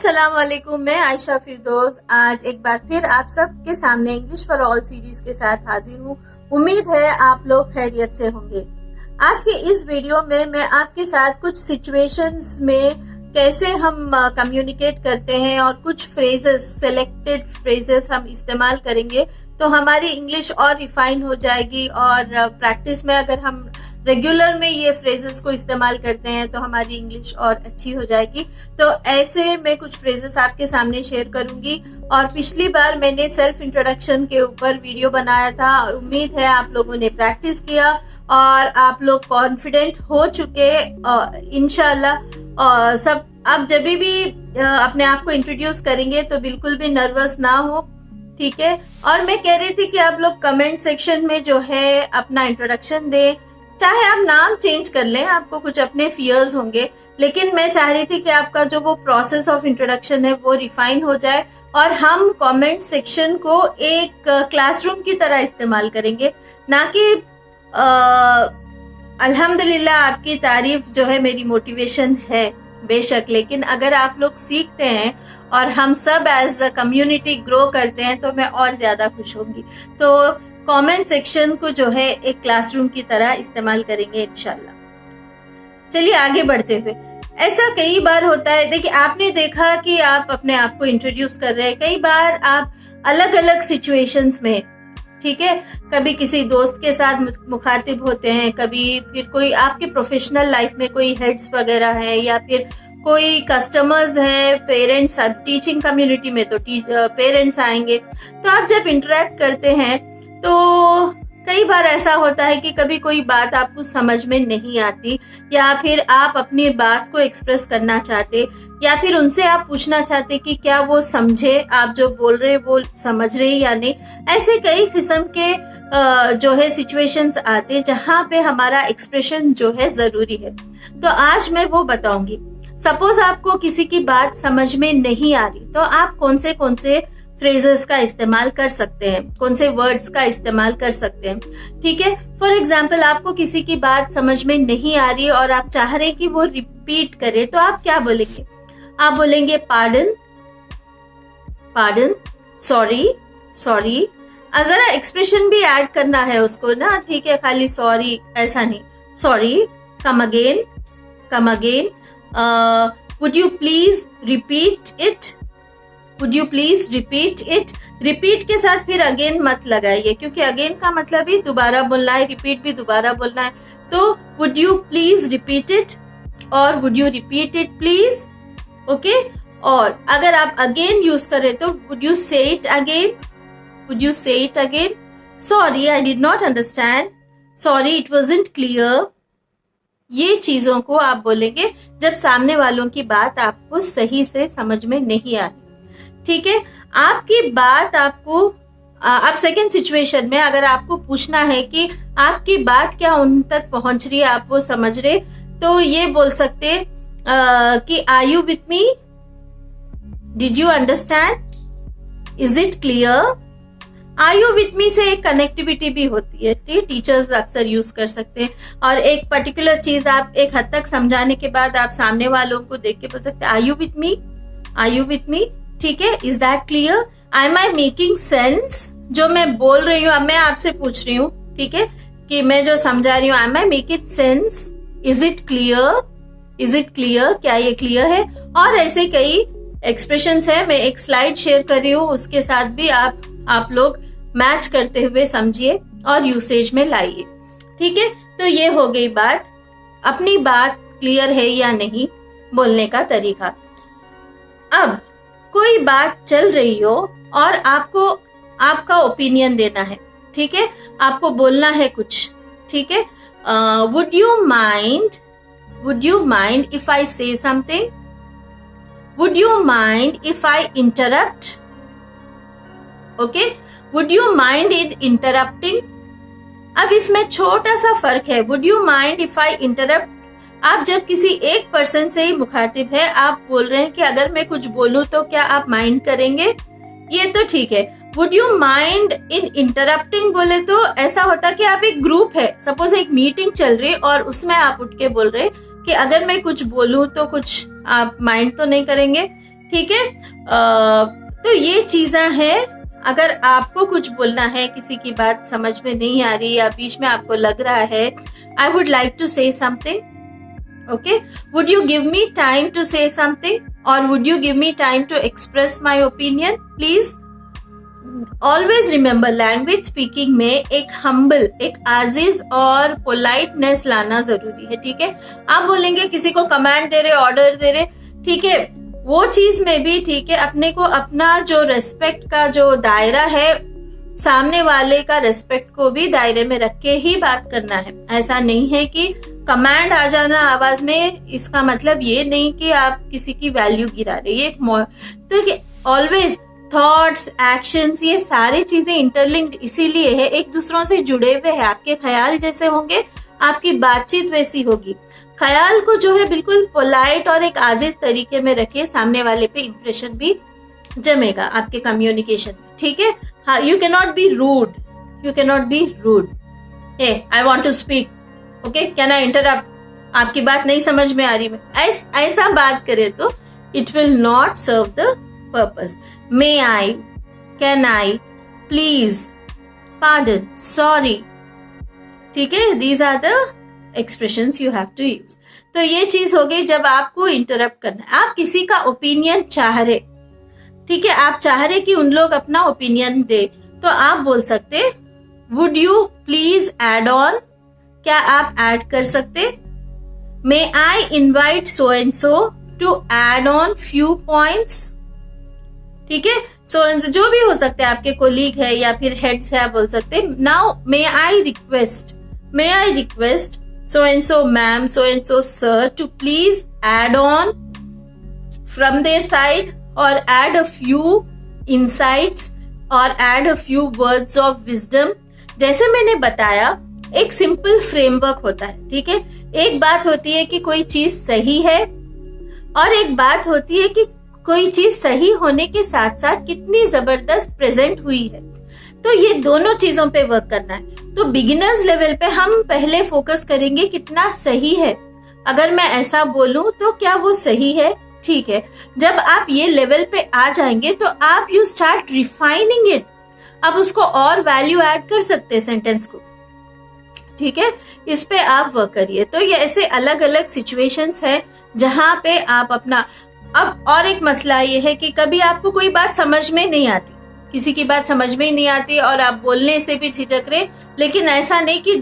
अस्सलाम वालेकुम, मैं आयशा फिरदौस आज एक बार फिर आप सबके सामने इंग्लिश फॉर ऑल सीरीज के साथ हाजिर हूँ। उम्मीद है आप लोग खैरियत से होंगे। आज के इस वीडियो में मैं आपके साथ कुछ सिचुएशंस में कैसे हम कम्युनिकेट करते हैं और कुछ फ्रेजेस, सेलेक्टेड फ्रेजेस हम इस्तेमाल करेंगे तो हमारी इंग्लिश और रिफाइन हो जाएगी और प्रैक्टिस में अगर हम रेगुलर में ये फ्रेजेस को इस्तेमाल करते हैं तो हमारी इंग्लिश और अच्छी हो जाएगी। तो ऐसे मैं कुछ फ्रेजेस आपके सामने शेयर करूंगी और पिछली बार मैंने सेल्फ इंट्रोडक्शन के ऊपर वीडियो बनाया था और उम्मीद है आप लोगों ने प्रैक्टिस किया और आप लोग कॉन्फिडेंट हो चुके इंशाल्लाह। सब आप जब भी अपने आप को इंट्रोड्यूस करेंगे तो बिल्कुल भी नर्वस ना हो, ठीक है। और मैं कह रही थी कि आप लोग कमेंट सेक्शन में जो है अपना इंट्रोडक्शन दें, चाहे आप नाम चेंज कर लें, आपको कुछ अपने फियर्स होंगे, लेकिन मैं चाह रही थी कि आपका जो वो प्रोसेस ऑफ इंट्रोडक्शन है वो रिफाइन हो जाए और हम कमेंट सेक्शन को एक क्लासरूम की तरह इस्तेमाल करेंगे, ना कि अल्हम्दुलिल्लाह आपकी तारीफ जो है मेरी मोटिवेशन है बेशक, लेकिन अगर आप लोग सीखते हैं और हम सब एज अ कम्युनिटी ग्रो करते हैं तो मैं और ज्यादा खुश होंगी। तो कमेंट सेक्शन को जो है एक क्लासरूम की तरह इस्तेमाल करेंगे इंशाल्लाह। चलिए आगे बढ़ते हुए, ऐसा कई बार होता है, देखिए आपने देखा कि आप अपने आप को इंट्रोड्यूस कर रहे हैं, कई बार आप अलग अलग सिचुएशंस में, ठीक है, कभी किसी दोस्त के साथ मुखातिब होते हैं, कभी फिर कोई आपके प्रोफेशनल लाइफ में कोई हेड्स वगैरह है या फिर कोई कस्टमर्स है, पेरेंट्स, टीचिंग कम्युनिटी में तो पेरेंट्स आएंगे। तो आप जब इंटरेक्ट करते हैं तो कई बार ऐसा होता है कि कभी कोई बात आपको समझ में नहीं आती या फिर आप अपनी बात को एक्सप्रेस करना चाहते या फिर उनसे आप पूछना चाहते कि क्या वो समझे आप जो बोल रहे वो समझ रहे या नहीं। ऐसे कई किस्म के जो है सिचुएशंस आते हैं जहाँ पे हमारा एक्सप्रेशन जो है जरूरी है। तो आज मैं वो बताऊंगी। सपोज आपको किसी की बात समझ में नहीं आ रही तो आप कौन से फ्रेजेस का इस्तेमाल कर सकते हैं, कौन से वर्ड्स का इस्तेमाल कर सकते हैं, ठीक है। फॉर एग्जाम्पल आपको किसी की बात समझ में नहीं आ रही और आप चाह रहे हैं कि वो रिपीट करे तो आप क्या बोलेंगे? आप बोलेंगे पार्डन, पार्डन, सॉरी, सॉरी। जरा एक्सप्रेशन भी ऐड करना है उसको ना, ठीक है, खाली सॉरी ऐसा नहीं, sorry, come again, come again, would you please repeat it, would you please repeat it. Repeat के साथ फिर अगेन मत लगाइए क्योंकि अगेन का मतलब ही दोबारा बोलना है, रिपीट भी दोबारा बोलना है। तो would you please repeat it और would you repeat it please, okay. और अगर आप अगेन यूज कर रहे तो would you say it again, would you say it again, sorry I did not understand, sorry it wasn't clear. ये चीजों को आप बोलेंगे जब सामने वालों की बात आपको सही से समझ में नहीं आ रही, ठीक है। आपकी बात आपको अब सेकेंड सिचुएशन में अगर आपको पूछना है कि आपकी बात क्या उन तक पहुंच रही है, आप वो समझ रहे, तो ये बोल सकते कि are you with me, did you understand, is it clear. Are you with me से एक कनेक्टिविटी भी होती है, टीचर्स अक्सर यूज कर सकते हैं। और एक पर्टिकुलर चीज आप एक हद तक समझाने के बाद आप सामने वालों को देख के बोल सकते are you with me, are you with me, ठीक है, is that clear, am I making sense. जो मैं बोल रही हूँ अब मैं आपसे पूछ रही हूँ, ठीक है, कि मैं जो समझा रही हूँ am I making sense, is it clear, is it clear, क्या ये क्लियर है। और ऐसे कई एक्सप्रेशंस है, मैं एक स्लाइड शेयर कर रही हूँ, उसके साथ भी आप लोग मैच करते हुए समझिए और यूसेज में लाइए, ठीक है। तो ये हो गई बात, अपनी बात क्लियर है या नहीं बोलने का तरीका। अब कोई बात चल रही हो और आपको आपका ओपिनियन देना है, ठीक है, आपको बोलना है कुछ, ठीक है। Would you mind, would you mind if I से something, would you mind if I interrupt, okay, would you mind in interrupting. अब इसमें छोटा सा फर्क है, would you mind if I interrupt, आप जब किसी एक पर्सन से ही मुखातिब है, आप बोल रहे हैं कि अगर मैं कुछ बोलूं तो क्या आप माइंड करेंगे, ये तो ठीक है। Would you mind in interrupting बोले तो ऐसा होता कि आप एक ग्रुप है, सपोज एक मीटिंग चल रही और उसमें आप उठ के बोल रहे कि अगर मैं कुछ बोलूं तो कुछ आप माइंड तो नहीं करेंगे, ठीक है। तो ये चीजें हैं। अगर आपको कुछ बोलना है, किसी की बात समझ में नहीं आ रही या बीच में आपको लग रहा है, I would like to say something, okay, would you give me time to say something or would you give me time to express my opinion? Please always remember, language speaking में एक हम्बल, एक आजीज और politeness लाना जरूरी है। ठीक है, आप बोलेंगे किसी को कमांड दे रहे, ऑर्डर दे रहे, ठीक है, वो चीज में भी ठीक है, अपने को अपना जो रेस्पेक्ट का जो दायरा है, सामने वाले का रेस्पेक्ट को भी दायरे में रख के ही बात करना है। ऐसा नहीं है कि कमांड आ जाना आवाज में, इसका मतलब ये नहीं कि आप किसी की वैल्यू गिरा रहे। ये तो ऑलवेज थॉट्स, एक्शंस, ये सारी चीजें इंटरलिंक्ड इसीलिए है, एक दूसरों से जुड़े हुए हैं। आपके ख्याल जैसे होंगे, आपकी बातचीत वैसी होगी। ख्याल को जो है बिल्कुल पोलाइट और एक आजीज तरीके में रखिए, सामने वाले पे इंप्रेशन भी जमेगा आपके कम्युनिकेशन में। ठीक है, हाँ, you can not be rude, you can not be rude. I want to speak, okay, can I interrupt, आपकी बात नहीं समझ में आ रही, ऐसा बात करे तो it will not serve the purpose. May I, can I, please, pardon, sorry, ठीक है, these are the expressions you have to use. तो ये चीज हो गई जब आपको इंटरप्ट करना है। आप किसी का ओपिनियन चाह रहे, ठीक है, आप चाह रहे कि उन लोग अपना ओपिनियन दे, तो आप बोल सकते would you please add on, क्या आप ऐड कर सकते? May I invite so and so to add on few points, ठीक है, सो एंड सो जो भी हो सकते हैं, आपके कोलीग है या फिर हेड से आप बोल सकते now may I request so and so ma'am, so and so sir to please add on from their side or add a few insights or add a few words of wisdom। जैसे मैंने बताया, एक simple framework होता है, ठीक है। एक बात होती है कि कोई चीज सही है और एक बात होती है कि कोई चीज सही होने के साथ साथ कितनी जबरदस्त प्रेजेंट हुई है। तो ये दोनों चीजों पे वर्क करना है। तो बिगिनर्स लेवल पे हम पहले फोकस करेंगे कितना सही है। अगर मैं ऐसा बोलूं तो क्या वो सही है, ठीक है। जब आप ये लेवल पे आ जाएंगे तो आप यू स्टार्ट रिफाइनिंग इट, अब उसको और वैल्यू ऐड कर सकते हैं सेंटेंस को, ठीक है। इस पे आप वर्क करिए। तो ये ऐसे अलग अलग सिचुएशंस है जहां पे आप अपना, अब और एक मसला ये है कि कभी आपको कोई बात समझ में नहीं आती, किसी की बात समझ में ही नहीं आती और आप बोलने से भी झिझक रहे, लेकिन ऐसा नहीं कि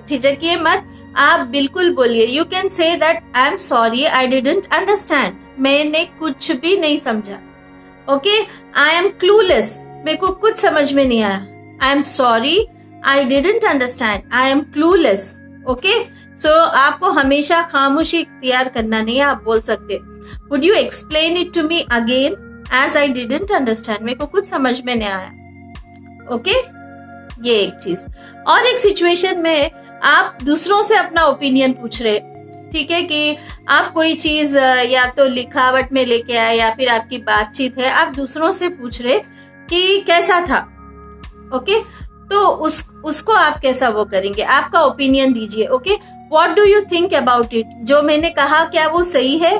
झिझकिए मत, आप बिल्कुल बोलिए। You can say that I am sorry, I didn't understand, मैंने कुछ भी नहीं समझा, ओके, आई एम क्लूलेस, मेरे को कुछ समझ में नहीं आया, I am sorry, I didn't understand, I am clueless, okay. So आपको हमेशा खामोशी इख्तियार करना नहीं है, आप बोल सकते would you explain it to me again as I didn't understand, मेरे को कुछ समझ में नहीं आया, ओके। ये एक चीज। और एक सिचुएशन में आप दूसरों से अपना ओपिनियन पूछ रहे, ठीक है, कि आप कोई चीज या तो लिखावट में लेके आए या फिर आपकी बातचीत है, आप दूसरों से पूछ रहे कि कैसा था, ओके। तो उसको आप कैसा वो करेंगे, आपका ओपिनियन दीजिए, okay. What do you think about it, जो मैंने कहा क्या वो सही है,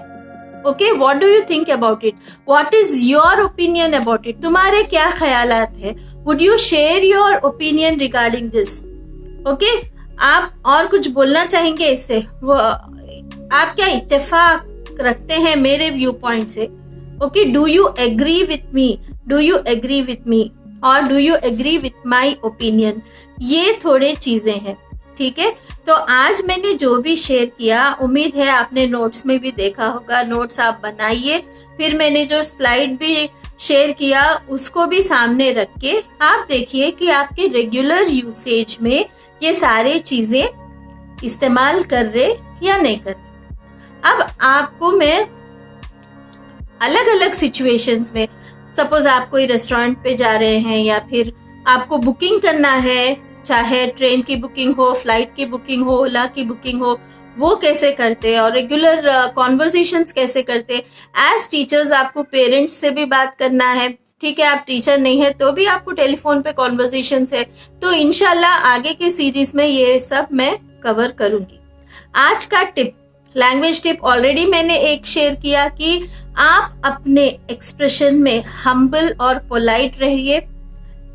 okay. What do you think about it, what is your opinion about it, तुम्हारे क्या ख्यालात है, would you share your opinion regarding this, okay. आप और कुछ बोलना चाहेंगे इससे, वो आप क्या इत्तेफाक रखते हैं मेरे व्यू पॉइंट से, okay. Do you agree with me, do you agree with me और do you agree with my opinion, ये थोड़े चीजें हैं, ठीक है। तो आज मैंने जो भी शेयर किया, उम्मीद है आपने नोट्स में भी देखा होगा, नोट्स आप बनाइए। फिर मैंने जो स्लाइड भी शेयर किया उसको भी सामने रख के आप देखिए कि आपके रेगुलर यूसेज में ये सारे चीजें इस्तेमाल कर रहे या नहीं कर रहे। अब आपको मैं अलग अलग सिचुएशंस में, सपोज आप कोई रेस्टोरेंट पे जा रहे हैं या फिर आपको बुकिंग करना है, चाहे ट्रेन की बुकिंग हो, फ्लाइट की बुकिंग हो, ओला की बुकिंग हो, वो कैसे करते हैं और रेगुलर कॉन्वर्सेशंस कैसे करते हैं। एज टीचर्स आपको पेरेंट्स से भी बात करना है, ठीक है। आप टीचर नहीं है तो भी आपको टेलीफोन पे कॉन्वर्सेशंस है। तो इंशाल्लाह आगे के सीरीज में ये सब मैं कवर करूंगी। आज का टिप, लैंग्वेज टिप ऑलरेडी मैंने एक शेयर किया कि आप अपने एक्सप्रेशन में हम्बल और पोलाइट रहिए,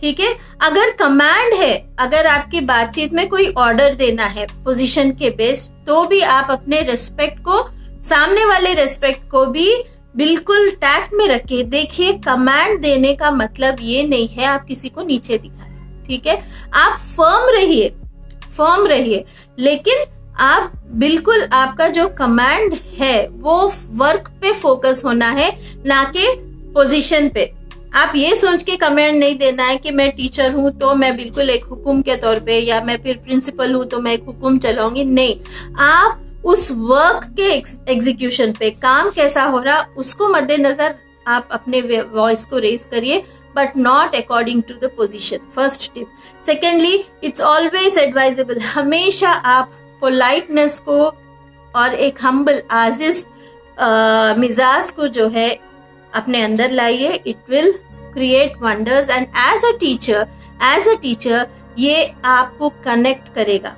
ठीक है। अगर कमांड है, अगर आपकी बातचीत में कोई ऑर्डर देना है पोजीशन के बेस्ड, तो भी आप अपने रिस्पेक्ट को, सामने वाले रिस्पेक्ट को भी बिल्कुल टैक्ट में रखिए। देखिए, कमांड देने का मतलब ये नहीं है आप किसी को नीचे दिखाएं, ठीक है। आप फर्म रहिए, लेकिन आप बिल्कुल, आपका जो कमांड है वो वर्क पे फोकस होना है, ना कि पोजीशन पे। आप ये सोच के कमेंट नहीं देना है कि मैं टीचर हूं तो मैं बिल्कुल एक हुक्म के तौर पे, या मैं फिर प्रिंसिपल हूं तो मैं एक हुक्म चलाऊंगी। नहीं, आप उस वर्क के एग्जीक्यूशन पे, काम कैसा हो रहा उसको मद्देनजर आप अपने वॉइस को रेज करिए, but not according to the position. First tip. Secondly, it's always advisable, हमेशा आप पोलाइटनेस को और एक हम्बल आजिज मिजाज को जो है अपने अंदर लाइए। It will create wonders, and as a teacher ये आपको कनेक्ट करेगा।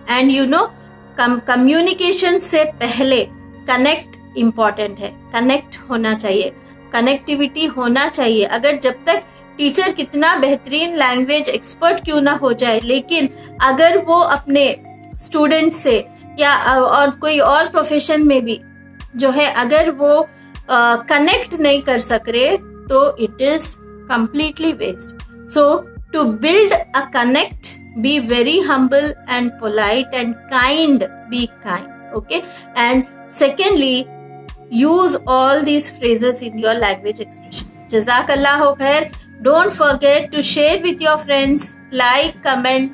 एंड यू नो, कम्युनिकेशन से पहले कनेक्ट इंपॉर्टेंट है, कनेक्ट होना चाहिए, कनेक्टिविटी होना चाहिए। अगर जब तक टीचर कितना बेहतरीन लैंग्वेज एक्सपर्ट क्यों ना हो जाए, लेकिन अगर वो अपने स्टूडेंट से या और कोई और प्रोफेशन में भी जो है अगर वो कनेक्ट नहीं कर सक रहे, तो it is completely waste. So to build a connect, be very humble and polite and kind, be kind, okay. And secondly, use all these phrases in your language expression. Jazakallahu khair. Don't forget to share with your friends, like, comment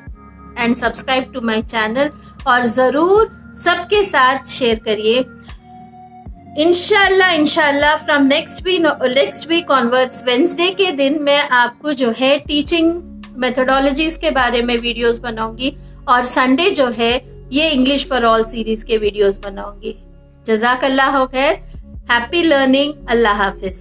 and subscribe to my channel, और जरूर सबके साथ share करिए। इंशाल्लाह from next week onwards, Wednesday के दिन मैं आपको जो है टीचिंग मेथोडोलॉजीज के बारे में वीडियोस बनाऊंगी, और संडे जो है ये इंग्लिश फॉर ऑल सीरीज के वीडियोस बनाऊंगी। जज़ाकल्लाह खैर, हैप्पी लर्निंग, अल्लाह हाफिज।